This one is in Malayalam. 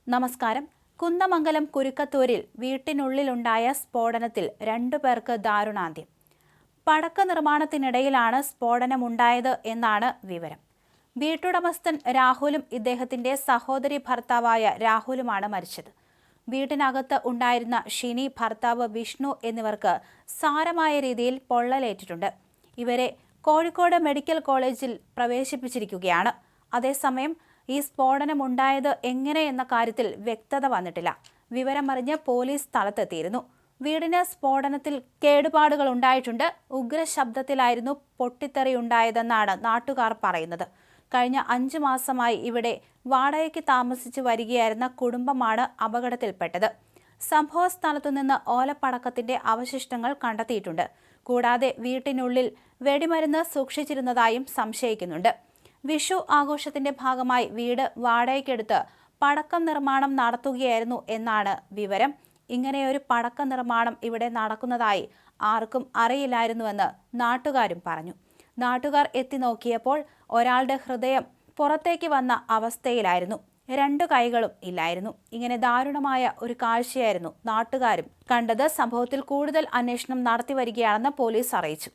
നമസ്കാരം. കുന്ദമംഗലം കുരുക്കത്തൂരിൽ വീട്ടിനുള്ളിലുണ്ടായ സ്ഫോടനത്തിൽ 2 പേർക്ക് ദാരുണാന്ത്യം. പടക്ക നിർമ്മാണത്തിനിടയിലാണ് സ്ഫോടനമുണ്ടായത് എന്നാണ് വിവരം. വീട്ടുടമസ്ഥൻ രാഹുലും ഇദ്ദേഹത്തിന്റെ സഹോദരി ഭർത്താവായ രാഹുലുമാണ് മരിച്ചത്. വീട്ടിനകത്ത് ഉണ്ടായിരുന്ന ഷിനി, ഭർത്താവ് വിഷ്ണു എന്നിവർക്ക് സാരമായ രീതിയിൽ പൊള്ളലേറ്റിട്ടുണ്ട്. ഇവരെ കോഴിക്കോട് മെഡിക്കൽ കോളേജിൽ പ്രവേശിപ്പിച്ചിരിക്കുകയാണ്. അതേസമയം ഈ സ്ഫോടനമുണ്ടായത് എങ്ങനെയെന്ന കാര്യത്തിൽ വ്യക്തത വന്നിട്ടില്ല. വിവരമറിഞ്ഞ് പോലീസ് സ്ഥലത്തെത്തിയിരുന്നു. വീടിന് സ്ഫോടനത്തിൽ കേടുപാടുകൾ ഉണ്ടായിട്ടുണ്ട്. ഉഗ്രശബ്ദത്തിലായിരുന്നു പൊട്ടിത്തെറിയുണ്ടായതെന്നാണ് നാട്ടുകാർ പറയുന്നത്. കഴിഞ്ഞ 5 മാസമായി ഇവിടെ വാടകയ്ക്ക് താമസിച്ചു വരികയായിരുന്ന കുടുംബമാണ് അപകടത്തിൽപ്പെട്ടത്. സംഭവ സ്ഥലത്തുനിന്ന് ഓലപ്പടക്കത്തിന്റെ അവശിഷ്ടങ്ങൾ കണ്ടെത്തിയിട്ടുണ്ട്. കൂടാതെ വീട്ടിനുള്ളിൽ വെടിമരുന്ന് സൂക്ഷിച്ചിരുന്നതായും സംശയിക്കുന്നുണ്ട്. വിഷു ആഘോഷത്തിന്റെ ഭാഗമായി വീട് വാടകയ്ക്കെടുത്ത് പടക്കം നിർമ്മാണം നടത്തുകയായിരുന്നു എന്നാണ് വിവരം. ഇങ്ങനെയൊരു പടക്ക നിർമ്മാണം ഇവിടെ നടക്കുന്നതായി ആർക്കും അറിയില്ലായിരുന്നുവെന്ന് നാട്ടുകാരും പറഞ്ഞു. നാട്ടുകാർ എത്തി നോക്കിയപ്പോൾ ഒരാളുടെ ഹൃദയം പുറത്തേക്ക് വന്ന അവസ്ഥയിലായിരുന്നു. 2 കൈകളും ഇല്ലായിരുന്നു. ഇങ്ങനെ ദാരുണമായ ഒരു കാഴ്ചയായിരുന്നു നാട്ടുകാരും കണ്ടത്. സംഭവത്തിൽ കൂടുതൽ അന്വേഷണം നടത്തി വരികയാണെന്ന് പോലീസ് അറിയിച്ചു.